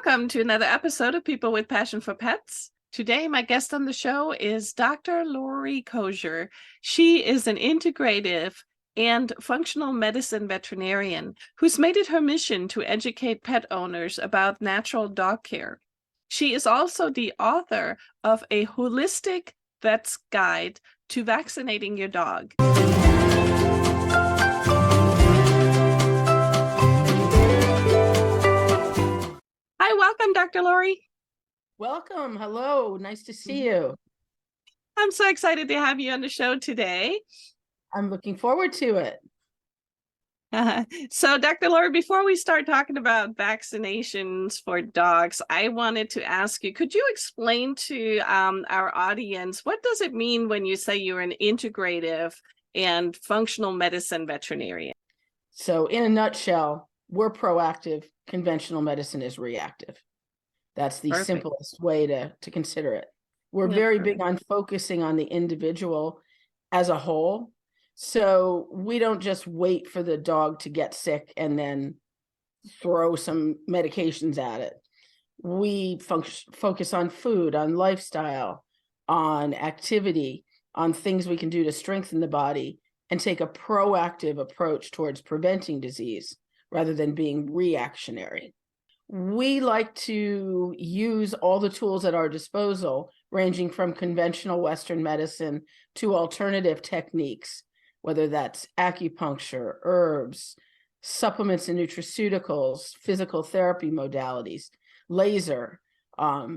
Welcome to another episode of People with Passion for Pets. Today, my guest on the show is Dr. Laurie Coger. She is an integrative and functional medicine veterinarian who's made it her mission to educate pet owners about natural dog care. She is also the author of a holistic vet's guide to vaccinating your dog. Hi, welcome, Dr. Laurie. Welcome. Hello. Nice to see you. I'm so excited to have you on the show today. I'm looking forward to it. So, Dr. Laurie, before we start talking about vaccinations for dogs, I wanted to ask you, could you explain to our audience, what does it mean when you say you're an integrative and functional medicine veterinarian? So in a nutshell, we're proactive. Conventional medicine is reactive. That's the simplest way to consider it. We're very big on focusing on the individual as a whole. So we don't just wait for the dog to get sick and then throw some medications at it. We focus on food, on lifestyle, on activity, on things we can do to strengthen the body, and take a proactive approach towards preventing disease rather than being reactionary. We like to use all the tools at our disposal, ranging from conventional Western medicine to alternative techniques, whether that's acupuncture, herbs, supplements and nutraceuticals, physical therapy modalities, laser.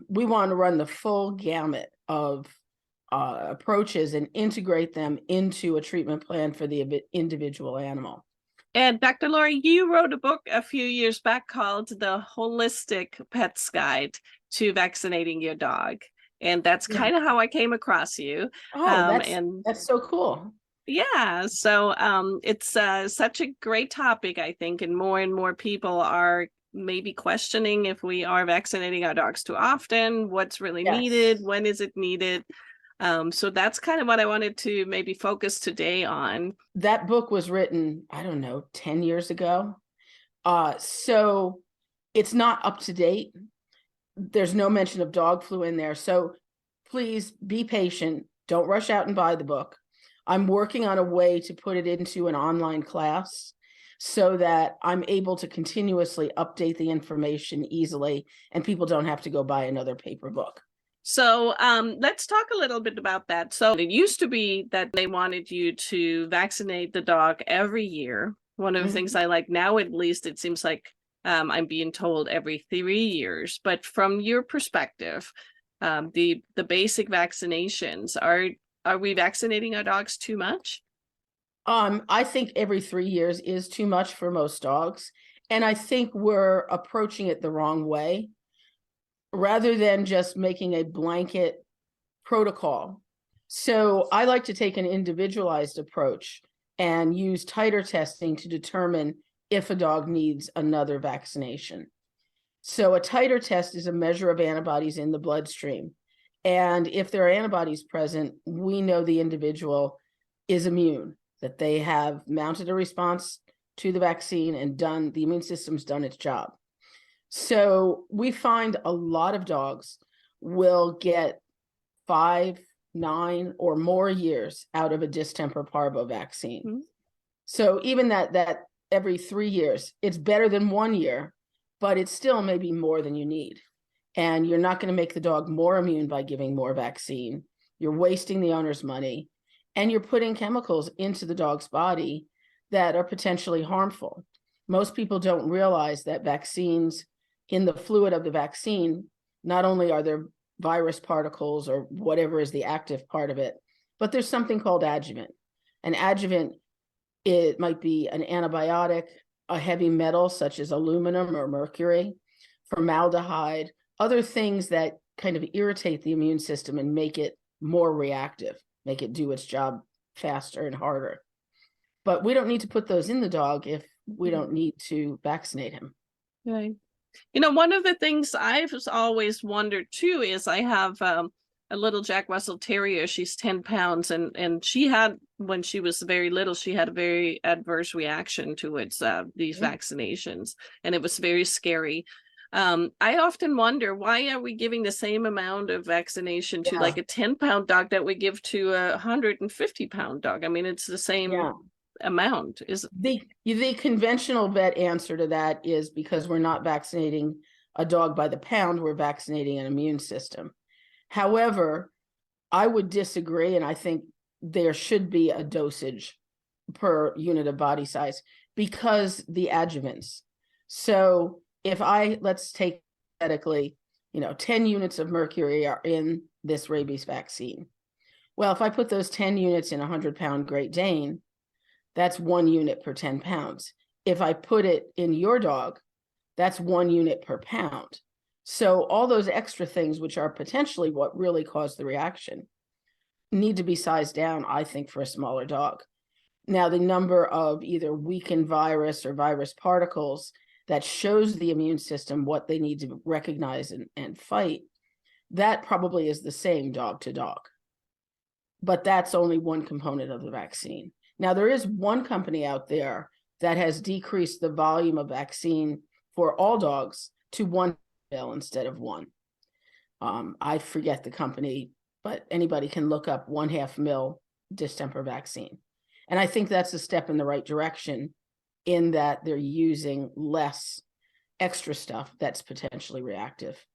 We want to run the full gamut of approaches and integrate them into a treatment plan for the individual animal. And Dr. Laurie, you wrote a book a few years back called The Holistic Pet's Guide to Vaccinating Your Dog. And that's kind of how I came across you. Oh, that's so cool. Yeah, so it's such a great topic, I think, and more people are maybe questioning if we are vaccinating our dogs too often, what's really needed, when is it needed. So that's kind of what I wanted to maybe focus today on. That book was written, I don't know, 10 years ago. So it's not up to date. There's no mention of dog flu in there. So please be patient. Don't rush out and buy the book. I'm working on a way to put it into an online class so that I'm able to continuously update the information easily and people don't have to go buy another paper book. So let's talk a little bit about that. So it used to be that they wanted you to vaccinate the dog every year. One of the things I like now, at least, it seems like I'm being told every 3 years. But from your perspective, the basic vaccinations, are we vaccinating our dogs too much? I think every 3 years is too much for most dogs. And I think we're approaching it the wrong way. Rather than just making a blanket protocol. So I like to take an individualized approach and use titer testing to determine if a dog needs another vaccination. So a titer test is a measure of antibodies in the bloodstream. And if there are antibodies present, we know the individual is immune, that they have mounted a response to the vaccine and the immune system's done its job. So we find a lot of dogs will get 5, 9, or more years out of a distemper parvo vaccine. So even that every 3 years, it's better than 1 year, but it's still maybe more than you need. And you're not going to make the dog more immune by giving more vaccine. You're wasting the owner's money, and you're putting chemicals into the dog's body that are potentially harmful. Most people don't realize that vaccines, in the fluid of the vaccine, not only are there virus particles or whatever is the active part of it, but there's something called adjuvant. An adjuvant, it might be an antibiotic, a heavy metal such as aluminum or mercury, formaldehyde, other things that kind of irritate the immune system and make it more reactive, make it do its job faster and harder. But we don't need to put those in the dog if we don't need to vaccinate him. Right. You know, one of the things I've always wondered too is I have a little Jack Russell Terrier. She's 10 pounds, and she had, when she was very little, she had a very adverse reaction towards these vaccinations, and it was very scary. I often wonder, why are we giving the same amount of vaccination to Yeah. like a 10-pound dog that we give to a 150-pound dog? I mean, it's the same Yeah. amount. Is The conventional vet answer to that is because we're not vaccinating a dog by the pound, we're vaccinating an immune system. However, I would disagree, and I think there should be a dosage per unit of body size because the adjuvants. So if let's take hypothetically, 10 units of mercury are in this rabies vaccine. Well, if I put those 10 units in a 100-pound Great Dane, that's 1 unit per 10 pounds. If I put it in your dog, that's 1 unit per pound. So all those extra things, which are potentially what really caused the reaction, need to be sized down, I think, for a smaller dog. Now, the number of either weakened virus or virus particles that shows the immune system what they need to recognize and fight, that probably is the same dog to dog. But that's only one component of the vaccine. Now, there is one company out there that has decreased the volume of vaccine for all dogs to 1 ml instead of 1. I forget the company, but anybody can look up 1/2 ml distemper vaccine. And I think that's a step in the right direction in that they're using less extra stuff that's potentially reactive.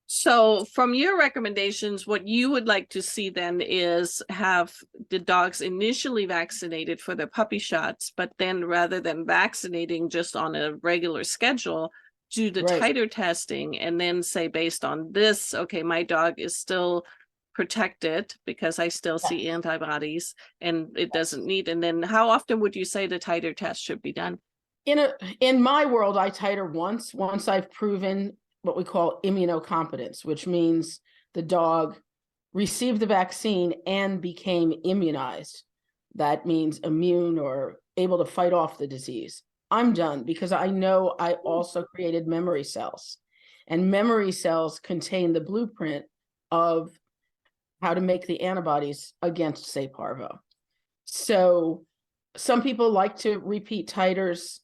So from your recommendations, what you would like to see then is have the dogs initially vaccinated for their puppy shots, but then rather than vaccinating just on a regular schedule, do the Right. titer testing and then say, based on this, okay, my dog is still protected because I still see antibodies and it doesn't need. And then how often would you say the titer test should be done? In my world, I titer once I've proven what we call immunocompetence, which means the dog received the vaccine and became immunized. That means immune or able to fight off the disease. I'm done because I know I also created memory cells, and memory cells contain the blueprint of how to make the antibodies against, say, parvo. So some people like to repeat titers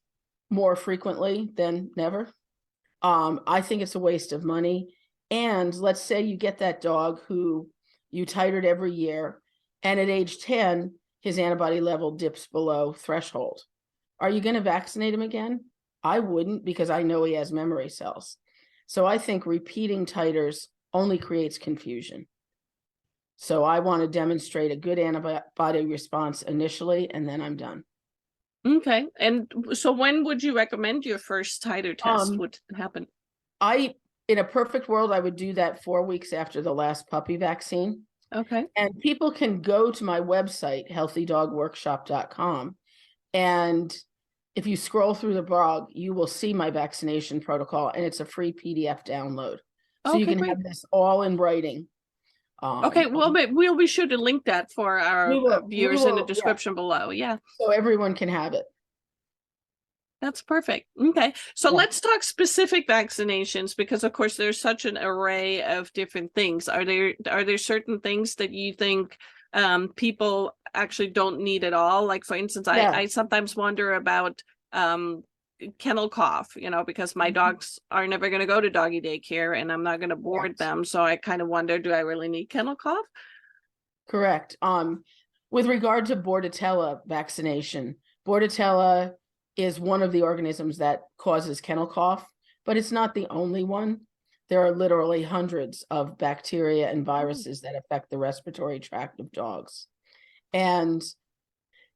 more frequently than never. I think it's a waste of money. And let's say you get that dog who you titered every year, and at age 10, his antibody level dips below threshold. Are you going to vaccinate him again? I wouldn't, because I know he has memory cells. So I think repeating titers only creates confusion. So I want to demonstrate a good antibody response initially, and then I'm done. Okay. And so when would you recommend your first titer test would happen? In a perfect world, I would do that 4 weeks after the last puppy vaccine. Okay. And people can go to my website, healthydogworkshop.com. And if you scroll through the blog, you will see my vaccination protocol, and it's a free PDF download. So you can have this all in writing. Okay, well, but we'll be sure to link that for our viewers in the Yeah. description below. Yeah. So everyone can have it. That's perfect. Okay. So let's talk specific vaccinations, because of course there's such an array of different things. Are there certain things that you think people actually don't need at all? Like, for instance, I sometimes wonder about kennel cough, because my dogs are never going to go to doggy daycare and I'm not going to board them. So I kind of wonder, do I really need kennel cough? Correct. With regard to Bordetella vaccination, Bordetella is one of the organisms that causes kennel cough, but it's not the only one. There are literally hundreds of bacteria and viruses that affect the respiratory tract of dogs. And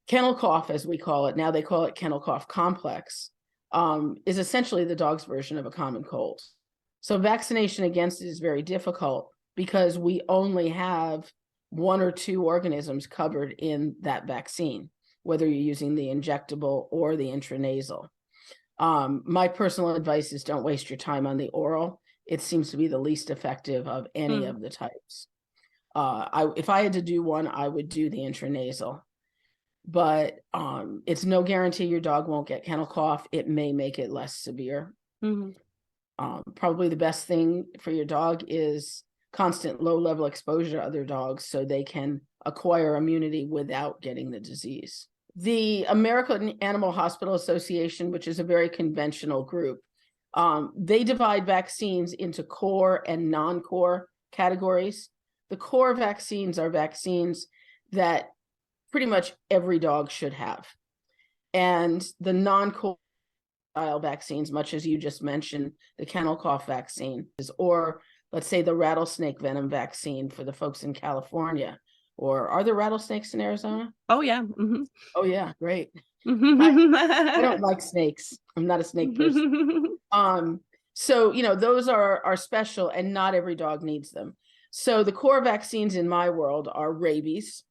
kennel cough, as we call it, now they call it kennel cough complex, is essentially the dog's version of a common cold. So vaccination against it is very difficult because we only have 1 or 2 organisms covered in that vaccine, whether you're using the injectable or the intranasal. My personal advice is don't waste your time on the oral. It seems to be the least effective of any of the types. If I had to do one, I would do the intranasal. But it's no guarantee your dog won't get kennel cough. It may make it less severe. Probably the best thing for your dog is constant low-level exposure to other dogs so they can acquire immunity without getting the disease. The American Animal Hospital Association, which is a very conventional group, They divide vaccines into core and non-core categories. The core vaccines are vaccines that pretty much every dog should have. And the non-core style vaccines, much as you just mentioned, the kennel cough vaccine, or let's say the rattlesnake venom vaccine for the folks in California. Or are there rattlesnakes in Arizona? Oh, yeah. Oh, yeah, great. I don't like snakes. I'm not a snake person. So, those are special and not every dog needs them. So the core vaccines in my world are rabies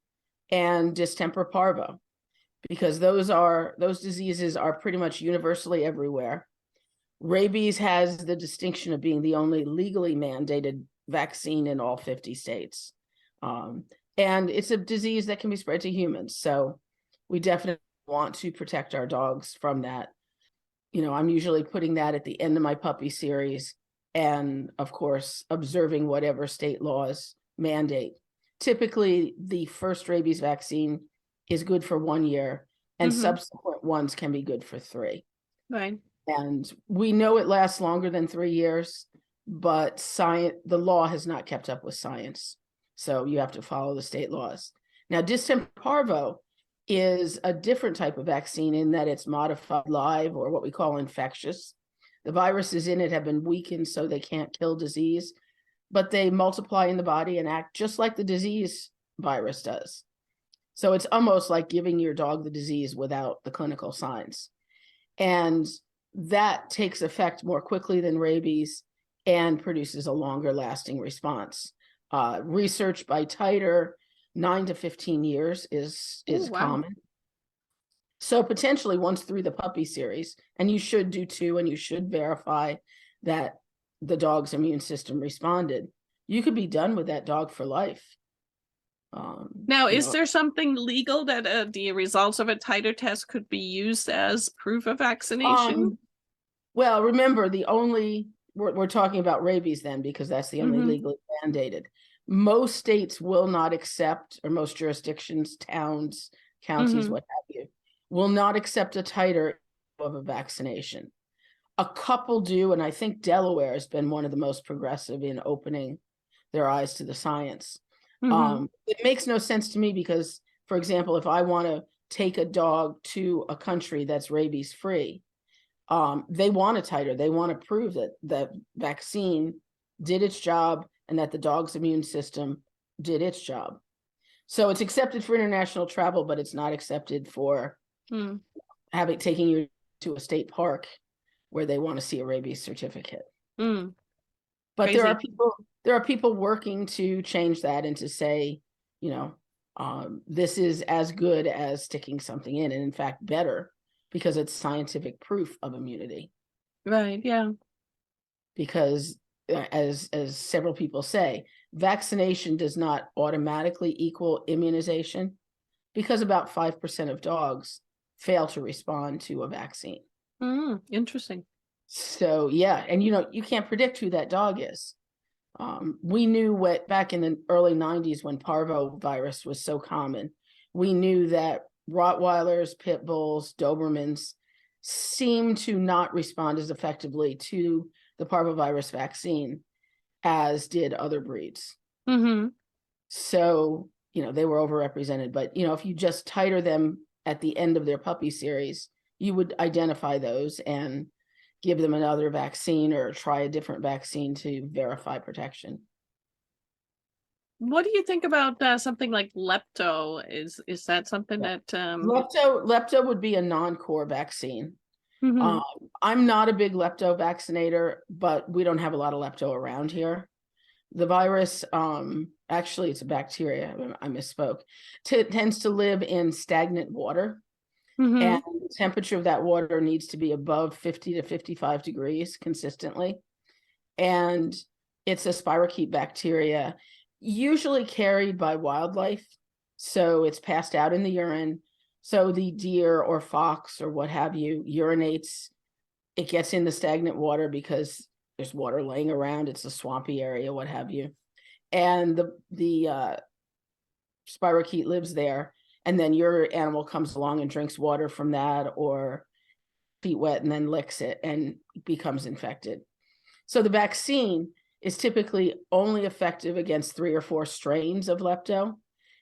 and distemper parvo, because those diseases are pretty much universally everywhere. Rabies has the distinction of being the only legally mandated vaccine in all 50 states. And it's a disease that can be spread to humans. So we definitely want to protect our dogs from that. I'm usually putting that at the end of my puppy series, and of course, observing whatever state laws mandate. Typically, the first rabies vaccine is good for 1 year, and subsequent ones can be good for 3. Right. And we know it lasts longer than 3 years, but the law has not kept up with science. So you have to follow the state laws. Now, distemper parvo is a different type of vaccine in that it's modified live, or what we call infectious. The viruses in it have been weakened so they can't kill disease, but they multiply in the body and act just like the disease virus does. So it's almost like giving your dog the disease without the clinical signs. And that takes effect more quickly than rabies and produces a longer lasting response. Research by titer, 9 to 15 years is Oh, wow. common. So potentially once through the puppy series, and you should do 2, and you should verify that the dog's immune system responded, you could be done with that dog for life. Now, is there something legal that the results of a titer test could be used as proof of vaccination? Well, remember, we're talking about rabies then, because that's the only legally mandated. Most states will not accept, or most jurisdictions, towns, counties, what have you, will not accept a titer of a vaccination. A couple do, and I think Delaware has been one of the most progressive in opening their eyes to the science. It makes no sense to me because, for example, if I want to take a dog to a country that's rabies free, they want a titer. They want to prove that the vaccine did its job and that the dog's immune system did its job. So it's accepted for international travel, but it's not accepted for taking you to a state park where they want to see a rabies certificate. But Crazy. there are people working to change that and to say, this is as good as sticking something in, and in fact better, because it's scientific proof of immunity. Right. Yeah. Because as several people say, vaccination does not automatically equal immunization, because about 5% of dogs fail to respond to a vaccine. Interesting. So yeah, and you can't predict who that dog is. We knew back in the early 90s when parvo virus was so common, we knew that Rottweilers, Pit Bulls, Dobermans seemed to not respond as effectively to the parvovirus vaccine as did other breeds. So, they were overrepresented. But, if you just titer them at the end of their puppy series, you would identify those and give them another vaccine or try a different vaccine to verify protection. What do you think about something like lepto? Is that something that Lepto would be a non-core vaccine. I'm not a big lepto vaccinator, but we don't have a lot of lepto around here. The virus, actually it's a bacteria, I misspoke, tends to live in stagnant water. And the temperature of that water needs to be above 50 to 55 degrees consistently. And it's a spirochete bacteria, usually carried by wildlife. So it's passed out in the urine. So the deer or fox or what have you urinates, it gets in the stagnant water because there's water laying around. It's a swampy area, what have you. And the spirochete lives there. And then your animal comes along and drinks water from that, or feet wet and then licks it and becomes infected. So the vaccine is typically only effective against 3 or 4 strains of lepto,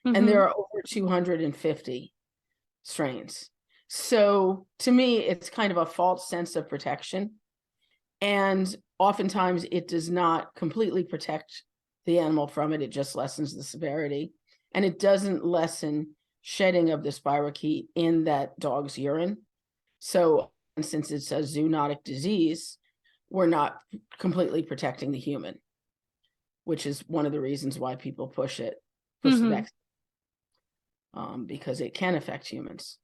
and there are over 250 strains. So to me, it's kind of a false sense of protection. And oftentimes it does not completely protect the animal from it. It just lessens the severity. And it doesn't lessen shedding of the spirochete in that dog's urine. So since it's a zoonotic disease, we're not completely protecting the human, which is one of the reasons why people push the vaccine, because it can affect humans.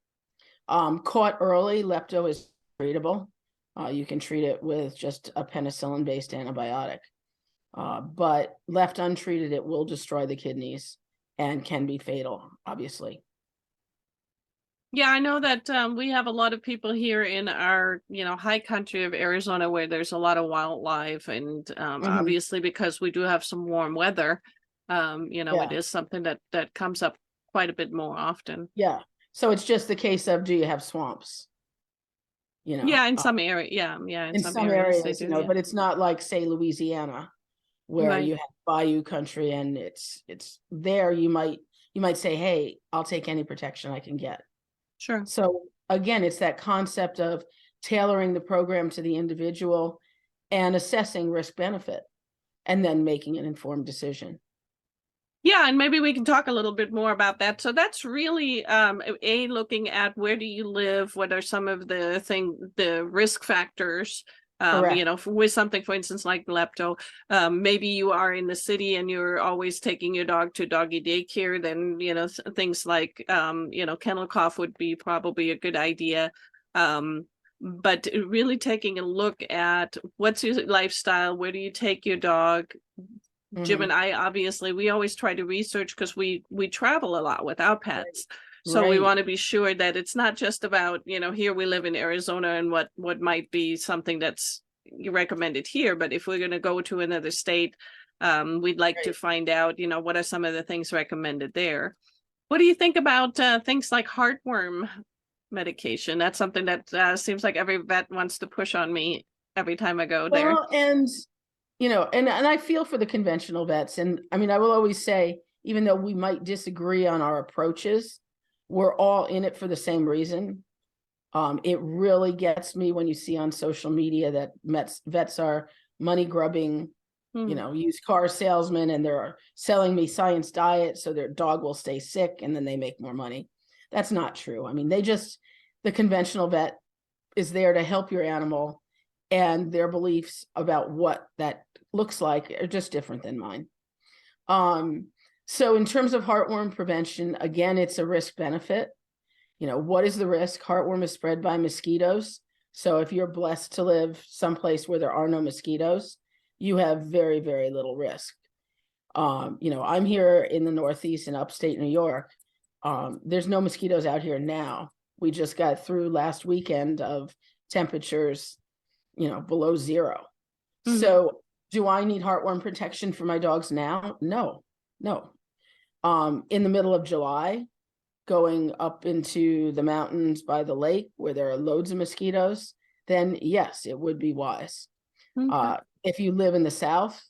Caught early, lepto is treatable. You can treat it with just a penicillin-based antibiotic. But left untreated, it will destroy the kidneys and can be fatal, obviously. Yeah, I know that we have a lot of people here in our, high country of Arizona where there's a lot of wildlife, and obviously because we do have some warm weather, it is something that comes up quite a bit more often. Yeah. So it's just the case of, do you have swamps? Yeah, in some area. Yeah, in some areas they areas, do, yeah. but it's not like, say, Louisiana, where Right. you have bayou country and it's there. You might say, hey, I'll take any protection I can get. Sure. So again, it's that concept of tailoring the program to the individual and assessing risk benefit and then making an informed decision. Yeah, and maybe we can talk a little bit more about that. So that's really looking at where do you live, what are some of the risk factors. Correct. With something, for instance, like lepto, maybe you are in the city and you're always taking your dog to doggy daycare, then, things like, kennel cough would be probably a good idea. But really taking a look at what's your lifestyle, where do you take your dog? Jim and I, obviously, we always try to research because we travel a lot with our pets. So we want to be sure that it's not just about, here we live in Arizona and what might be something that's recommended here. But if we're going to go to another state, we'd like to find out, what are some of the things recommended there. What do you think about things like heartworm medication? That's something that seems like every vet wants to push on me every time I go there. Well, and and I feel for the conventional vets. And I mean, I will always say, even though we might disagree on our approaches, we're all in it for the same reason. It really gets me when you see on social media that vets are money grubbing, used car salesmen, and they're selling me science diet so their dog will stay sick and then they make more money. That's not true. I mean, the conventional vet is there to help your animal, and their beliefs about what that looks like are just different than mine. So in terms of heartworm prevention, again, it's a risk benefit. What is the risk? Heartworm is spread by mosquitoes. So if you're blessed to live someplace where there are no mosquitoes, you have very, very little risk. I'm here in the Northeast in upstate New York. There's no mosquitoes out here now. We just got through last weekend of temperatures, below zero. So do I need heartworm protection for my dogs now? No. In the middle of July, going up into the mountains by the lake where there are loads of mosquitoes, then yes, it would be wise. If you live in the South,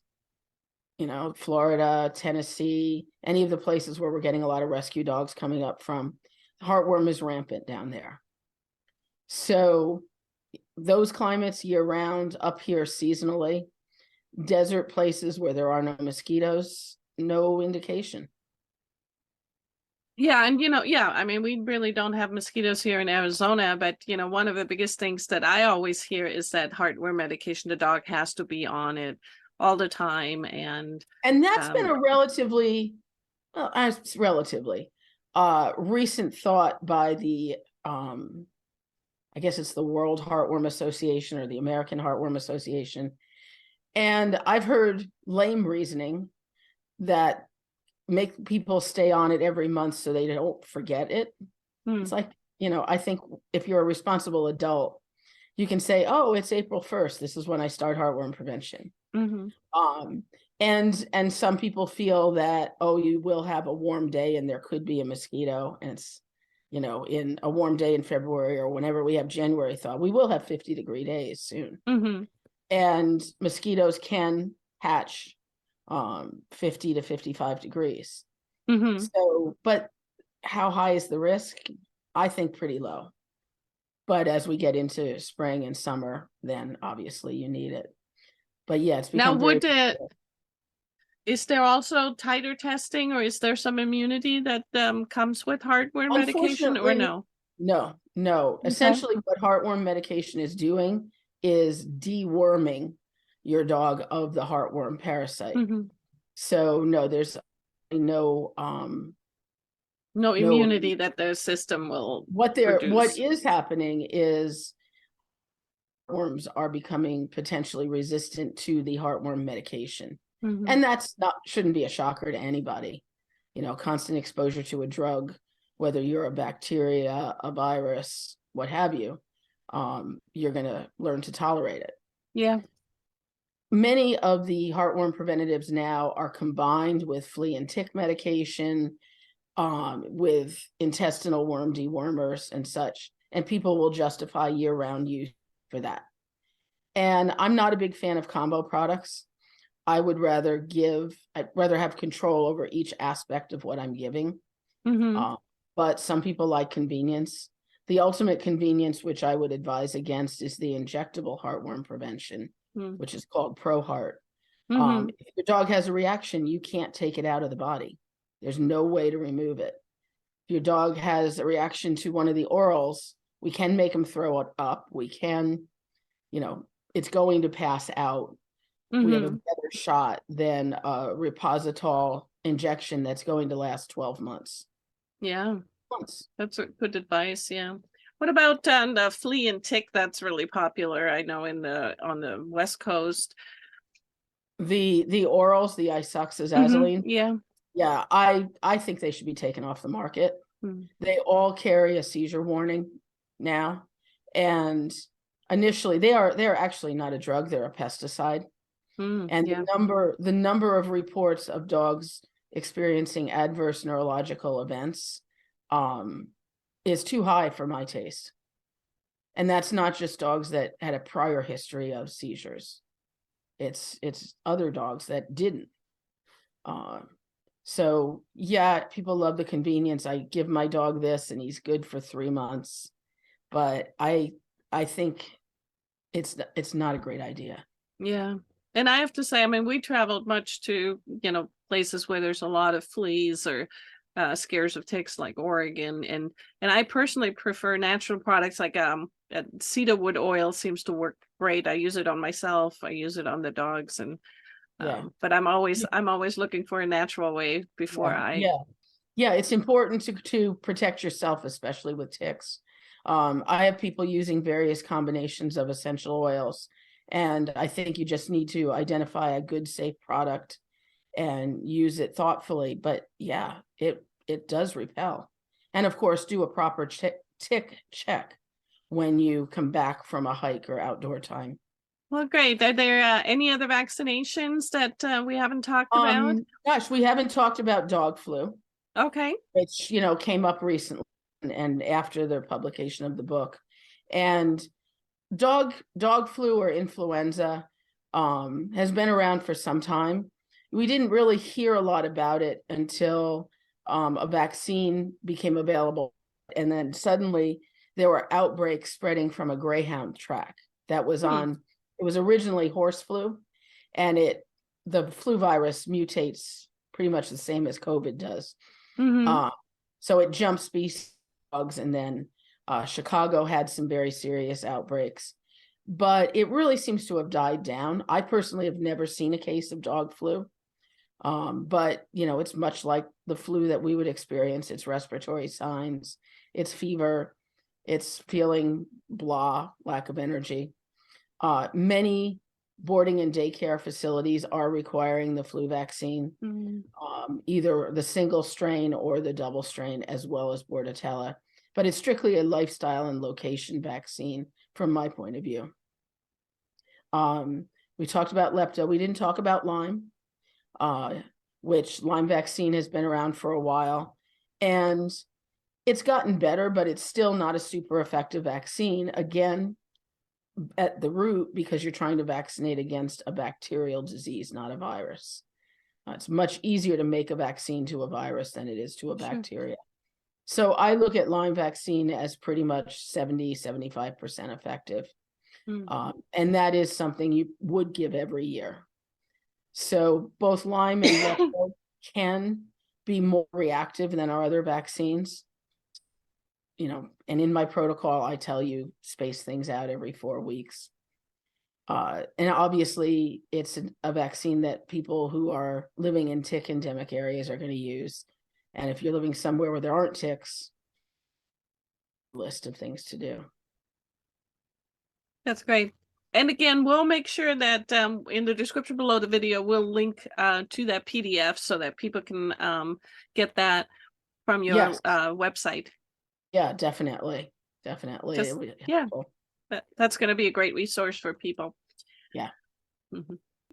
Florida, Tennessee, any of the places where we're getting a lot of rescue dogs coming up from, heartworm is rampant down there. So those climates year round, up here seasonally, desert places where there are no mosquitoes, no indication. Yeah, and I mean, we really don't have mosquitoes here in Arizona, but one of the biggest things that I always hear is that heartworm medication, the dog has to be on it all the time. And that's been a relatively recent thought by the I guess it's the World Heartworm Association or the American Heartworm Association. And I've heard lame reasoning that make people stay on it every month so they don't forget it. It's like, I think if you're a responsible adult, you can say, oh, it's April 1st. This is when I start heartworm prevention. And some people feel that, oh, you will have a warm day and there could be a mosquito. And in a warm day in February or whenever we have January thaw. We will have 50-degree days soon. Mm-hmm. And mosquitoes can hatch 50 to 55 degrees. Mm-hmm. So, but how high is the risk? I think pretty low. But as we get into spring and summer, then obviously you need it. But yeah, it's Now, become very. is there also titer testing, or is there some immunity that comes with heartworm medication, or Unfortunately, no? no. Okay. Essentially, what heartworm medication is doing is deworming your dog of the heartworm parasite. Mm-hmm. So no, there's no No no. immunity that the system will What produce. is happening is worms are becoming potentially resistant to the heartworm medication. Mm-hmm. And shouldn't be a shocker to anybody. Constant exposure to a drug, whether you're a bacteria, a virus, what have you, you're going to learn to tolerate it. Yeah. Many of the heartworm preventatives now are combined with flea and tick medication, with intestinal worm dewormers and such, and people will justify year-round use for that. And I'm not a big fan of combo products. I'd rather have control over each aspect of what I'm giving. Mm-hmm. But some people like convenience. The ultimate convenience, which I would advise against, is the injectable heartworm prevention, which is called ProHeart. Mm-hmm. If your dog has a reaction, you can't take it out of the body. There's no way to remove it. If your dog has a reaction to one of the orals, we can make them throw it up. We can, it's going to pass out. Mm-hmm. We have a better shot than a Repositol injection that's going to last 12 months. Yeah, that's good advice. Yeah. What about the flea and tick? That's really popular, I know, on the West Coast. The orals, the isoxazoline. Yeah. Yeah, I think they should be taken off the market. They all carry a seizure warning now, and initially they're actually not a drug; they're a pesticide. And Yeah. the number of reports of dogs experiencing adverse neurological events is too high for my taste. And that's not just dogs that had a prior history of seizures. It's other dogs that didn't. So yeah, people love the convenience. I give my dog this and he's good for 3 months. But I think it's not a great idea. Yeah. And I have to say, I mean, we traveled much to, places where there's a lot of fleas or scares of ticks, like Oregon. And I personally prefer natural products like cedarwood oil seems to work great. I use it on myself. I use it on the dogs. And but I'm always looking for a natural way before Yeah, it's important to protect yourself, especially with ticks. I have people using various combinations of essential oils, and I think you just need to identify a good, safe product and use it thoughtfully. But yeah, it does repel. And of course, do a proper tick check when you come back from a hike or outdoor time. Well, great. Are there any other vaccinations that we haven't talked about? Gosh, we haven't talked about dog flu. Okay. Which, came up recently and after the publication of the book. And dog flu or influenza has been around for some time. We didn't really hear a lot about it until a vaccine became available. And then suddenly there were outbreaks spreading from a greyhound track that was it was originally horse flu, and the flu virus mutates pretty much the same as COVID does. So it jumps species dogs, and then Chicago had some very serious outbreaks, but it really seems to have died down. I personally have never seen a case of dog flu, but it's much like the flu that we would experience. It's respiratory signs, it's fever, it's feeling blah, lack of energy. Many boarding and daycare facilities are requiring the flu vaccine, either the single strain or the double strain, as well as Bordetella. But it's strictly a lifestyle and location vaccine from my point of view. We talked about lepto. We didn't talk about Lyme, which Lyme vaccine has been around for a while. And It's gotten better, but it's still not a super effective vaccine. Again, at the root, because you're trying to vaccinate against a bacterial disease, not a virus. It's much easier to make a vaccine to a virus than it is to a bacteria. So I look at Lyme vaccine as pretty much 70-75% effective. And that is something you would give every year. So both Lyme and Retro can be more reactive than our other vaccines. And in my protocol, I tell you, space things out every 4 weeks. And obviously, it's a vaccine that people who are living in tick endemic areas are going to use. And if you're living somewhere where there aren't ticks, list of things to do. That's great. And again, we'll make sure that in the description below the video, we'll link to that PDF so that people can get that from your website. Yeah, definitely. Yeah, that's going to be a great resource for people. Yeah.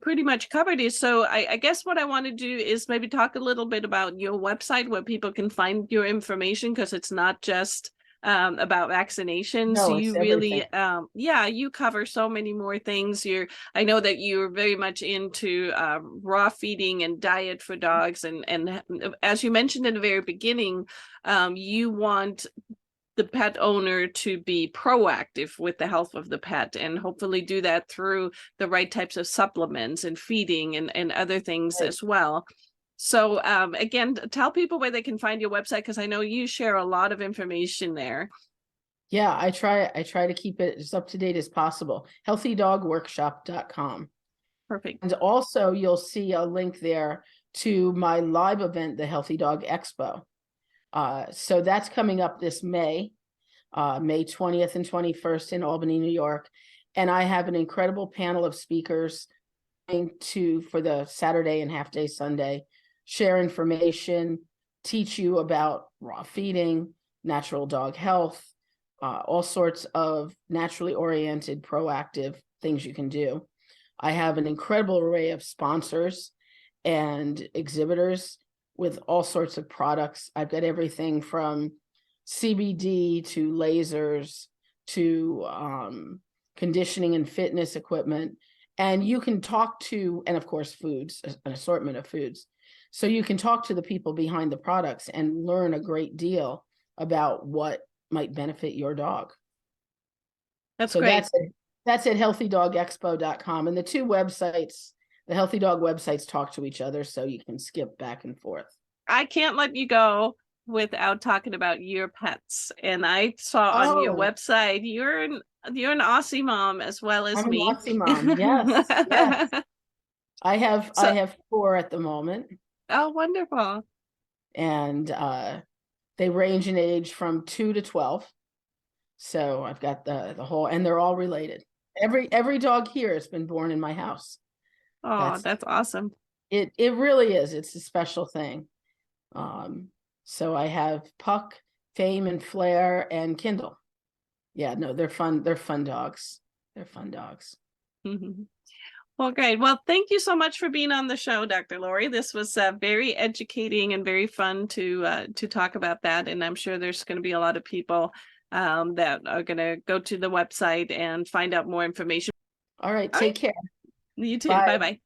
Pretty much covered it. So I guess what I want to do is maybe talk a little bit about your website where people can find your information, because it's not just about vaccinations. No, You really you cover so many more things. I know that you're very much into raw feeding and diet for dogs, and as you mentioned in the very beginning, you want the pet owner to be proactive with the health of the pet, and hopefully do that through the right types of supplements and feeding and other things as well. So again, tell people where they can find your website, because I know you share a lot of information there. Yeah, I try to keep it as up to date as possible. HealthyDogWorkshop.com. Perfect. And also you'll see a link there to my live event, the Healthy Dog Expo. So that's coming up this May 20th and 21st in Albany, New York. And I have an incredible panel of speakers for the Saturday and half day Sunday, share information, teach you about raw feeding, natural dog health, all sorts of naturally oriented, proactive things you can do. I have an incredible array of sponsors and exhibitors with all sorts of products. I've got everything from CBD to lasers to conditioning and fitness equipment. And you can talk to, and of course, foods, an assortment of foods. So you can talk to the people behind the products and learn a great deal about what might benefit your dog. That's great. That's at healthydogexpo.com. And the two websites, the Healthy Dog websites, talk to each other, so you can skip back and forth. I can't let you go without talking about your pets. And I saw on your website, you're an Aussie mom as well as me. I'm an Aussie mom. Yes, yes. I have 4 at the moment. Oh, wonderful. And they range in age from 2 to 12. So I've got the whole, and they're all related. Every dog here has been born in my house. Oh, that's awesome. It really is. It's a special thing. So I have Puck, Fame, and Flair, and Kindle. Yeah, no, they're fun. They're fun dogs. They're fun dogs. Well, great. Well, thank you so much for being on the show, Dr. Laurie. This was very educating and very fun to talk about that. And I'm sure there's going to be a lot of people that are going to go to the website and find out more information. All right. Take care. You too. Bye-bye.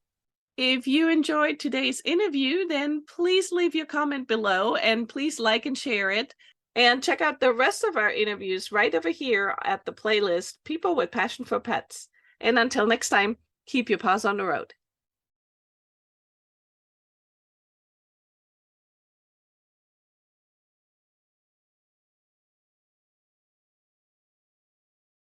If you enjoyed today's interview, then please leave your comment below and please like and share it. And check out the rest of our interviews right over here at the playlist, People with Passion for Pets. And until next time, keep your paws on the road.